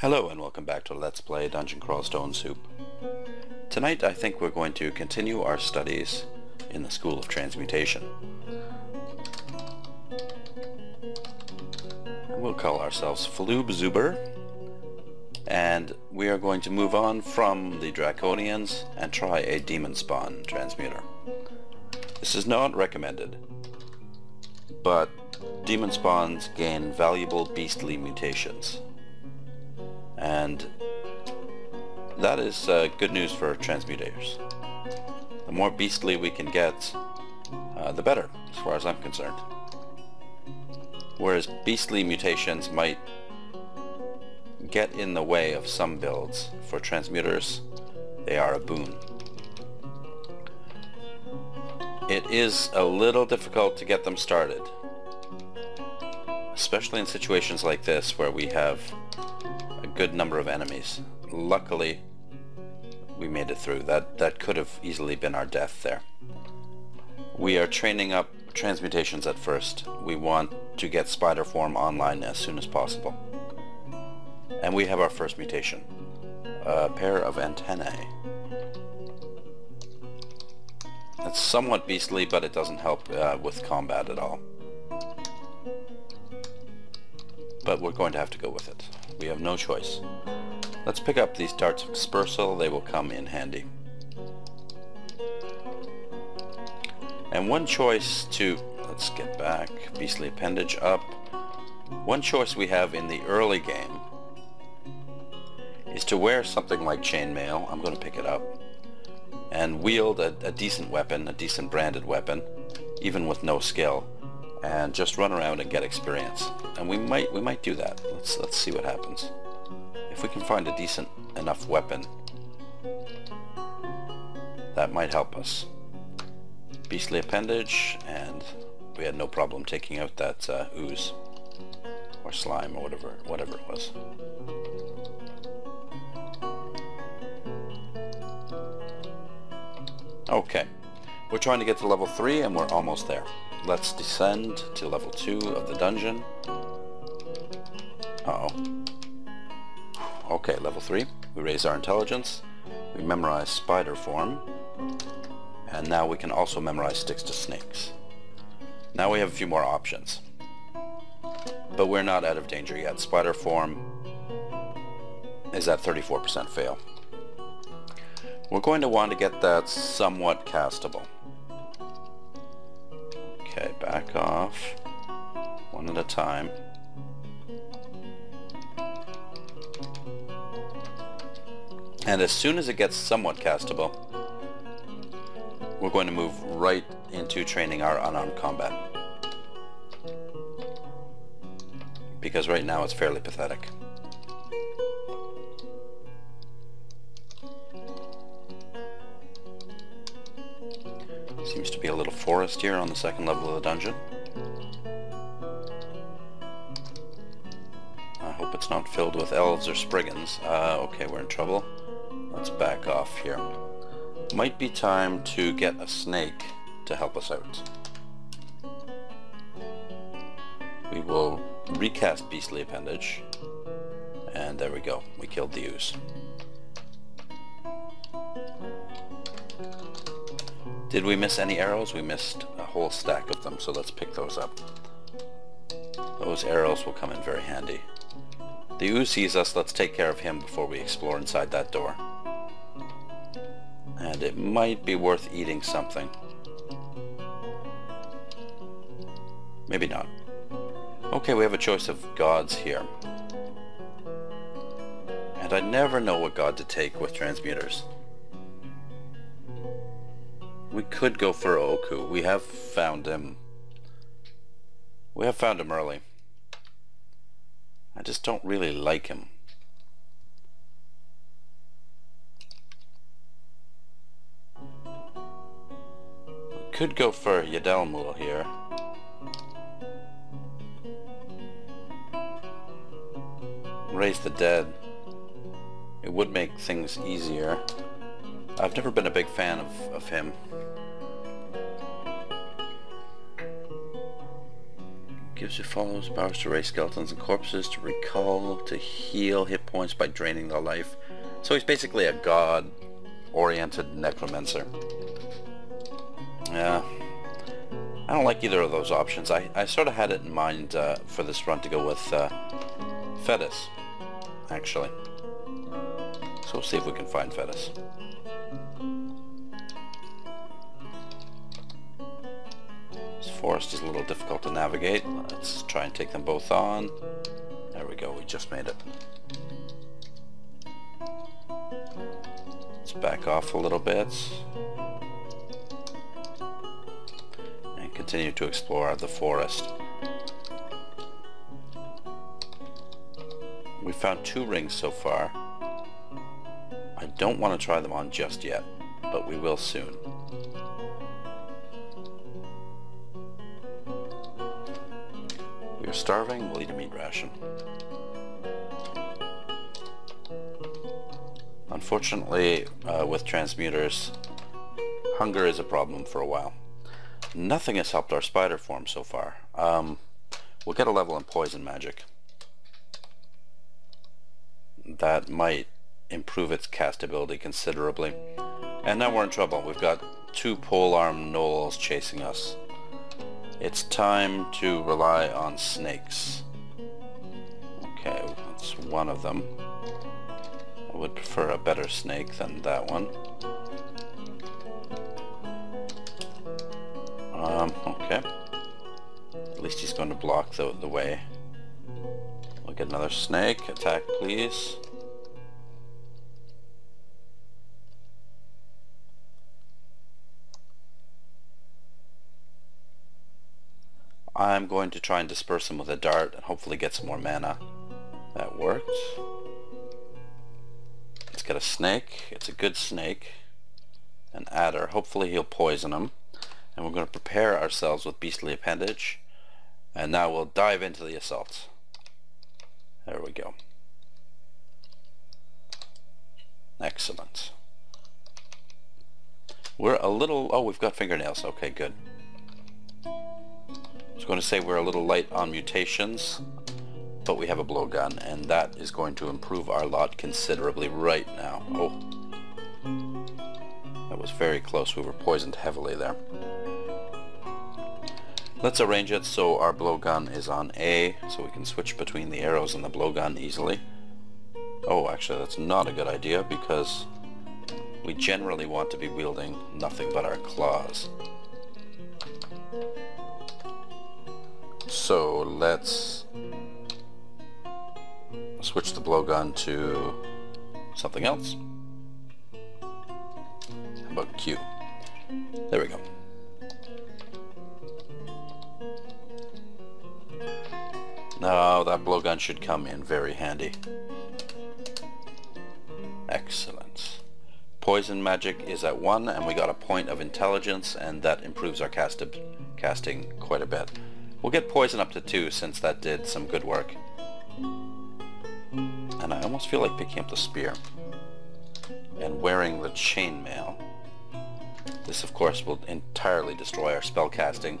Hello and welcome back to Let's Play Dungeon Crawl Stone Soup. Tonight I think we're going to continue our studies in the School of Transmutation. We'll call ourselves Floobzoober, and we are going to move on from the Draconians and try a Demonspawn Transmuter. This is not recommended, but Demonspawns gain valuable beastly mutations. And that is good news for transmutators. The more beastly we can get, the better, as far as I'm concerned. Whereas beastly mutations might get in the way of some builds, for transmuters, they are a boon. It is a little difficult to get them started, especially in situations like this where we have a good number of enemies. Luckily, we made it through. That could have easily been our death there. We are training up transmutations at first. We want to get spider form online as soon as possible. And we have our first mutation. A pair of antennae. It's somewhat beastly, but it doesn't help with combat at all. But we're going to have to go with it. We have no choice. Let's pick up these darts of dispersal. They will come in handy. And one choice to... let's get back. Beastly appendage up. One choice we have in the early game is to wear something like chainmail. I'm going to pick it up. And wield a decent weapon, a decent branded weapon, even with no skill. And just run around and get experience. And we might do that. Let's see what happens. If we can find a decent enough weapon, that might help us. Beastly appendage, and we had no problem taking out that ooze or slime or whatever it was. Okay, we're trying to get to level 3 and we're almost there. Let's descend to level 2 of the dungeon. Uh-oh. Okay, level 3. We raise our intelligence. We memorize spider form. And now we can also memorize sticks to snakes. Now we have a few more options. But we're not out of danger yet. Spider form is at 34% fail. We're going to want to get that somewhat castable. Okay, back off. One at a time. And as soon as it gets somewhat castable, we're going to move right into training our unarmed combat. Because right now it's fairly pathetic. Seems to be a little forest here on the second level of the dungeon. I hope it's not filled with elves or spriggans. Okay, we're in trouble. Let's back off here. Might be time to get a snake to help us out. We will recast Beastly Appendage. And there we go. We killed the ooze. Did we miss any arrows? We missed a whole stack of them, so let's pick those up. Those arrows will come in very handy. The ooze sees us. Let's take care of him before we explore inside that door. And it might be worth eating something. Maybe not. Okay, we have a choice of gods here. And I never know what god to take with transmuters. We could go for Oku. We have found him. We have found him early. I just don't really like him. We could go for Yadelmul here. Raise the dead. It would make things easier. I've never been a big fan of him. Gives your followers powers to raise skeletons and corpses, to recall, to heal hit points by draining their life. So he's basically a god-oriented necromancer. Yeah, I don't like either of those options. I sort of had it in mind for this run to go with Fetus, actually. So we'll see if we can find Fetus. This forest is a little difficult to navigate. Let's try and take them both on. There we go, we just made it. Let's back off a little bit. And continue to explore the forest. We found 2 rings so far. I don't want to try them on just yet, but we will soon. We are starving, we'll eat a meat ration. Unfortunately, with transmuters, hunger is a problem for a while. Nothing has helped our spider form so far. We'll get a level in poison magic. That might improve its cast ability considerably. And now we're in trouble. We've got 2 pole-armed gnolls chasing us. It's time to rely on snakes. Okay, that's one of them. I would prefer a better snake than that one. Okay. At least he's going to block the way. We'll get another snake. Attack, please. I'm going to try and disperse him with a dart and hopefully get some more mana. That worked. Let's get a snake. It's a good snake. An adder. Hopefully he'll poison him. And we're going to prepare ourselves with beastly appendage. And now we'll dive into the assault. There we go. Excellent. We're a little... Oh, we've got fingernails. Okay, good. I was going to say we're a little light on mutations, but we have a blowgun, and that is going to improve our lot considerably right now. Oh, that was very close. We were poisoned heavily there. Let's arrange it so our blowgun is on A, so we can switch between the arrows and the blowgun easily. Oh, actually that's not a good idea, because we generally want to be wielding nothing but our claws. So let's switch the blowgun to something else. How about Q? There we go. Now that blowgun should come in very handy. Excellent. Poison magic is at 1, and we got a point of intelligence, and that improves our casting quite a bit. We'll get poison up to 2 since that did some good work. And I almost feel like picking up the spear and wearing the chainmail. This of course will entirely destroy our spell casting,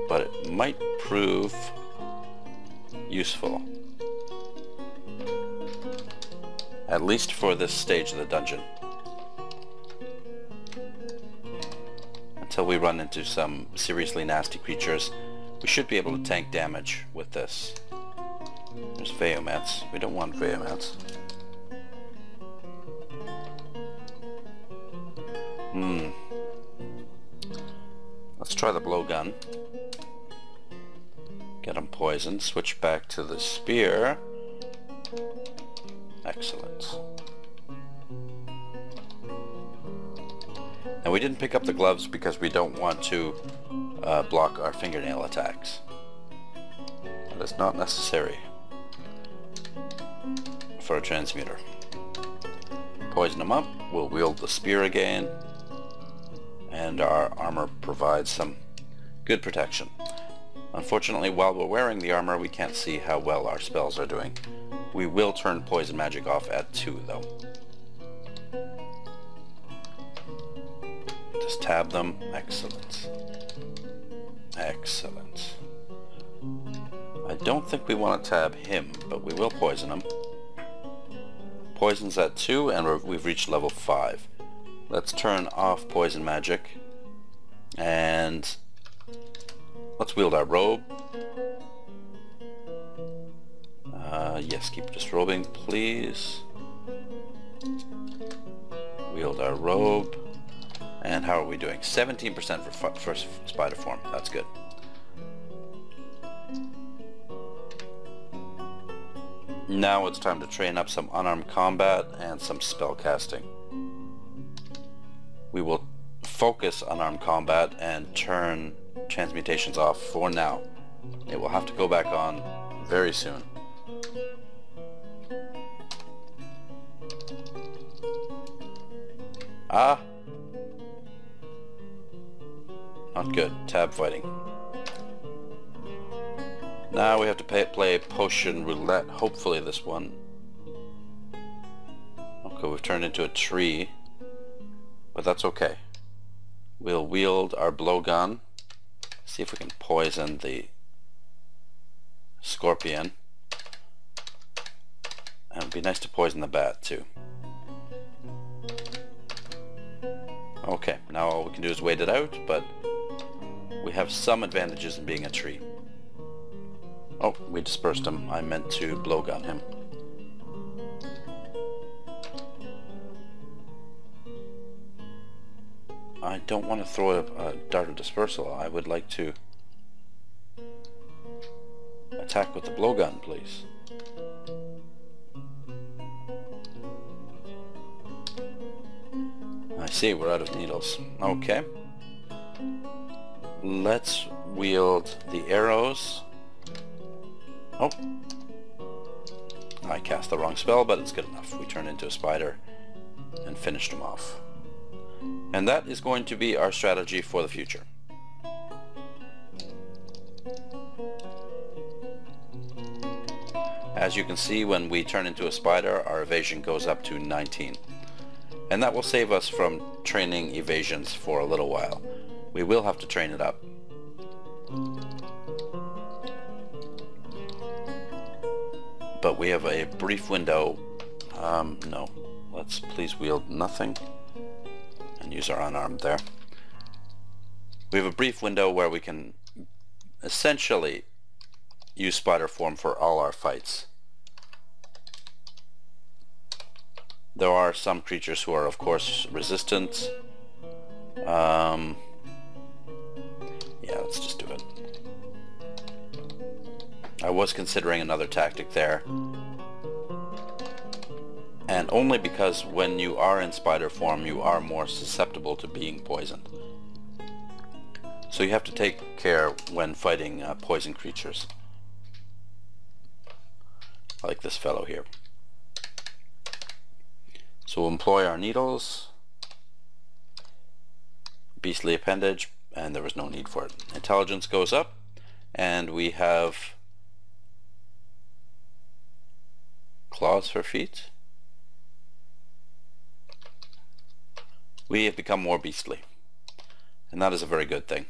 but it might prove useful. At least for this stage of the dungeon. Until we run into some seriously nasty creatures, we should be able to tank damage with this. There's Veomets. We don't want Veomets. Let's try the blowgun. Get him poisoned. Switch back to the spear. Excellent. And we didn't pick up the gloves because we don't want to block our fingernail attacks. That is not necessary for a transmuter. Poison him up, we'll wield the spear again, and our armor provides some good protection. Unfortunately, while we're wearing the armor, we can't see how well our spells are doing. We will turn poison magic off at 2 though. Just tab them. Excellent. Excellent. I don't think we want to tab him, but we will poison him. Poison's at 2 and we've reached level 5. Let's turn off poison magic and let's wield our robe. Yes, keep disrobing, please. Wield our robe. And how are we doing? 17% for spider form. That's good. Now it's time to train up some unarmed combat and some spell casting. We will focus unarmed combat and turn transmutations off for now. It will have to go back on very soon. Ah! Not good. Tab fighting. Now we have to play potion roulette. Hopefully this one. Okay, we've turned into a tree. But that's okay. We'll wield our blowgun. See if we can poison the scorpion. And it'd be nice to poison the bat too. Okay, now all we can do is wait it out, but we have some advantages in being a tree. Oh, we dispersed him. I meant to blowgun him. I don't want to throw a dart of dispersal. I would like to attack with the blowgun, please. I see, we're out of needles. Okay. Let's wield the arrows. Oh. I cast the wrong spell, but it's good enough. We turned into a spider and finished him off. And that is going to be our strategy for the future. As you can see, when we turn into a spider, our evasion goes up to 19. And that will save us from training evasions for a little while. We will have to train it up. But we have a brief window. No. Let's please wield nothing. And use our unarmed there. We have a brief window where we can essentially use spider form for all our fights. There are some creatures who are of course resistant. Yeah, let's just do it. I was considering another tactic there. And only because when you are in spider form you are more susceptible to being poisoned. So you have to take care when fighting poison creatures. Like this fellow here. So we'll employ our needles. Beastly appendage, and there was no need for it. Intelligence goes up, and we have claws for feet. We have become more beastly, and that is a very good thing.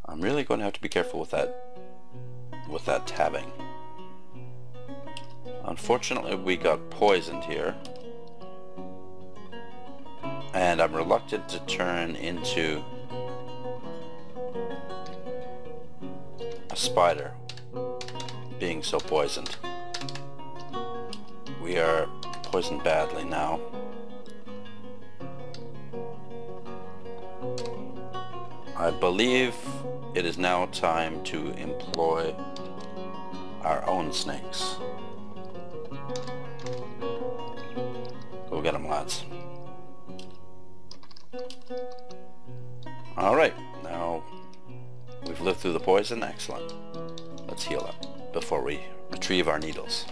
I'm really going to have to be careful with that tabbing. Unfortunately, we got poisoned here, and I'm reluctant to turn into a spider, being so poisoned. We are poisoned badly now. I believe it is now time to employ our own snakes. Go get them, lads. Alright, now we've lived through the poison. Excellent. Let's heal up before we retrieve our needles.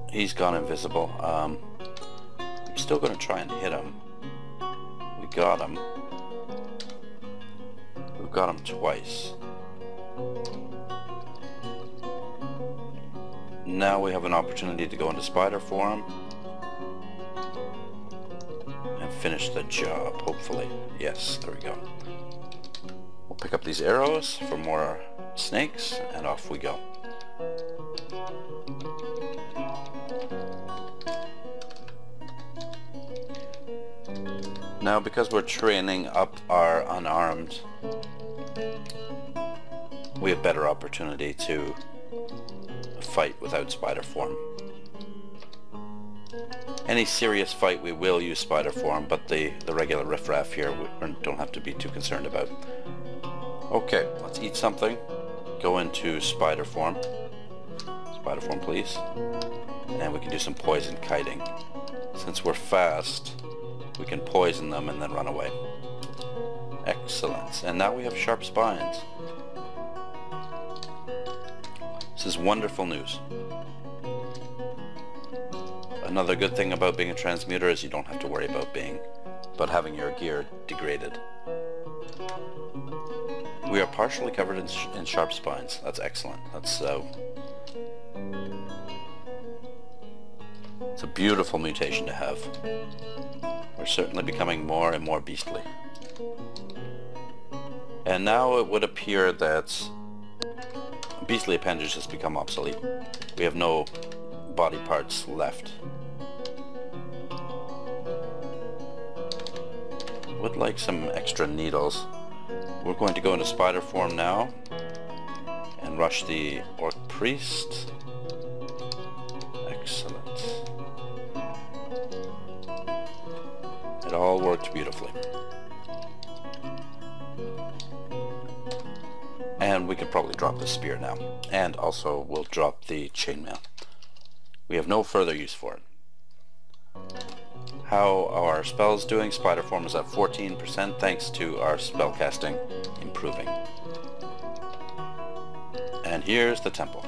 He's gone invisible. I'm still going to try and hit him. We got him. We've got him twice. Now we have an opportunity to go into spider form and finish the job, hopefully. Yes, there we go. We'll pick up these arrows for more snakes, and off we go. Now, because we're training up our unarmed, we have better opportunity to fight without spider form. Any serious fight we will use spider form, but the regular riffraff here we don't have to be too concerned about. Okay, let's eat something. Go into spider form. Spider form, please. And we can do some poison kiting. Since we're fast, we can poison them and then run away. Excellent. And now we have sharp spines. This is wonderful news. Another good thing about being a transmuter is you don't have to worry about having your gear degraded. We are partially covered in sharp spines. That's excellent. That's it's a beautiful mutation to have. We're certainly becoming more and more beastly. And now it would appear that beastly appendages has become obsolete. We have no body parts left. Would like some extra needles. We're going to go into spider form now and rush the orc priest. Excellent. It all worked beautifully. And we could probably drop the spear now. And also we'll drop the chainmail. We have no further use for it. How are our spells doing? Spider form is at 14% thanks to our spellcasting improving. And here's the temple.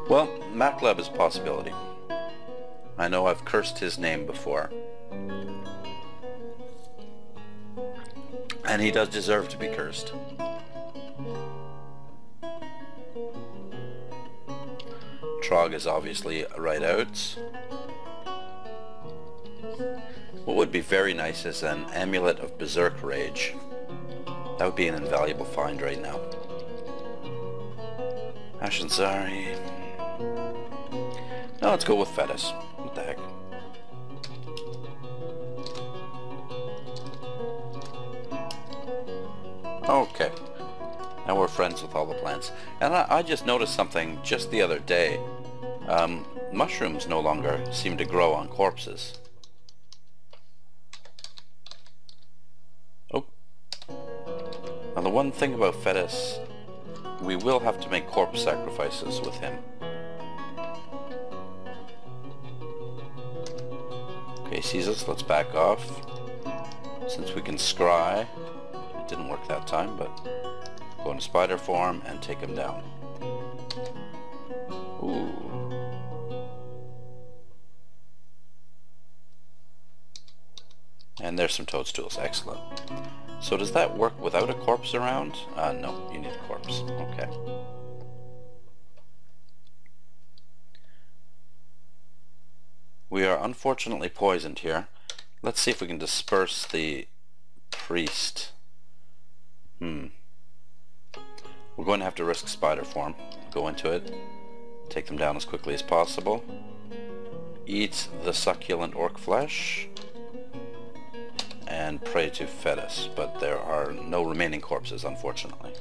Well, Macleb is a possibility. I know I've cursed his name before. And he does deserve to be cursed. Trog is obviously right out. What would be very nice is an amulet of Berserk Rage. That would be an invaluable find right now. Ashanzari. No, let's go with Fetus. What the heck? Okay. Now we're friends with all the plants. And I just noticed something just the other day. Mushrooms no longer seem to grow on corpses. Oh. Now the one thing about Fetus, we will have to make corpse sacrifices with him. Okay, he sees us. Let's back off. Since we can scry. It didn't work that time, but go into spider form and take him down. Ooh. And there's some toadstools. Excellent. So does that work without a corpse around? No, you need a corpse. Okay. We are unfortunately poisoned here. Let's see if we can disperse the priest. We're going to have to risk spider form. Go into it. Take them down as quickly as possible. Eat the succulent orc flesh. And pray to Fetus. But there are no remaining corpses, unfortunately.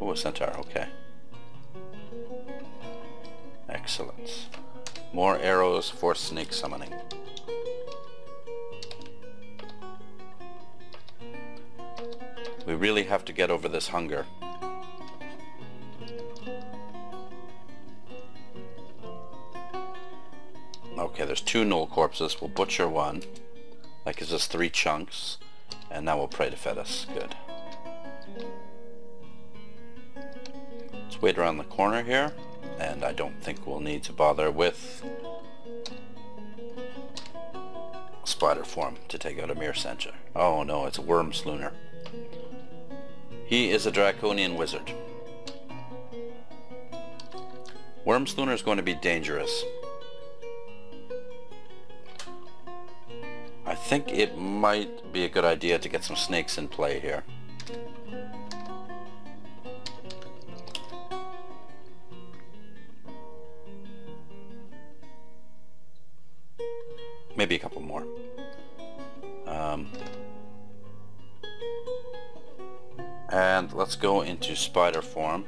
Oh, a centaur. Okay. Excellent. More arrows for snake summoning. We really have to get over this hunger. Okay, there's 2 null corpses. We'll butcher one. That gives us 3 chunks. And now we'll pray to Fetus. Good. Let's wait around the corner here. And I don't think we'll need to bother with spider form to take out a mirror center. Oh no, it's a worm slooner. He is a draconian wizard. Worm slooner is going to be dangerous. I think it might be a good idea to get some snakes in play here. Maybe a couple more. And let's go into spider form.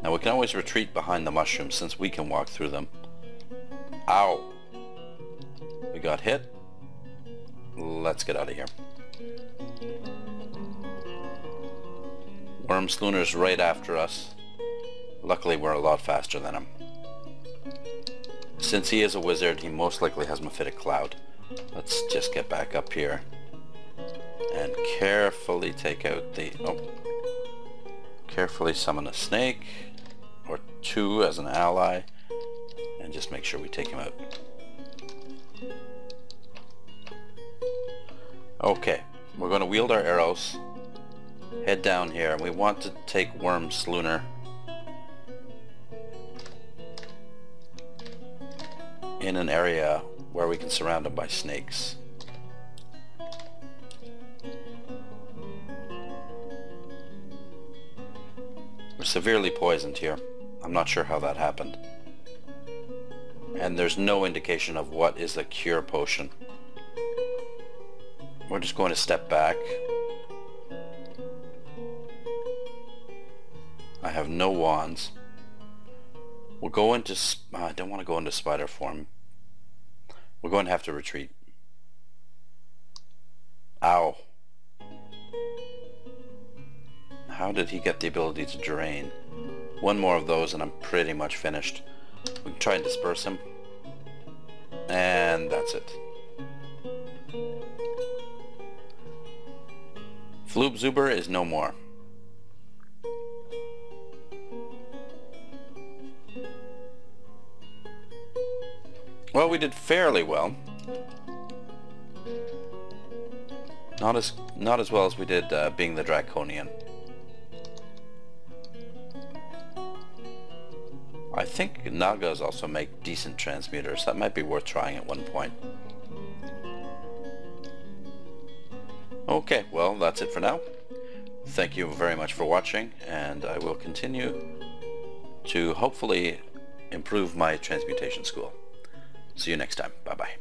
Now we can always retreat behind the mushrooms since we can walk through them. Ow! We got hit. Let's get out of here. Worm Slooner's right after us. Luckily we're a lot faster than him. Since he is a wizard, he most likely has Mephitic Cloud. Let's just get back up here and carefully take out the... oh. Carefully summon a snake or two as an ally and just make sure we take him out. Okay, we're going to wield our arrows, head down here, and we want to take Worm Slooner in an area where we can surround him by snakes. We're severely poisoned here. I'm not sure how that happened. And there's no indication of what is a cure potion. We're just going to step back. I have no wands. We'll go into... I don't want to go into spider form. We're going to have to retreat. Ow. How did he get the ability to drain? One more of those and I'm pretty much finished. We can try and disperse him. And that's it. Floobzoober is no more. Well, we did fairly well. Not as well as we did being the Draconian. I think Nagas also make decent transmuters. That might be worth trying at one point. Okay, well that's it for now. Thank you very much for watching, and I will continue to hopefully improve my transmutation school. See you next time. Bye bye.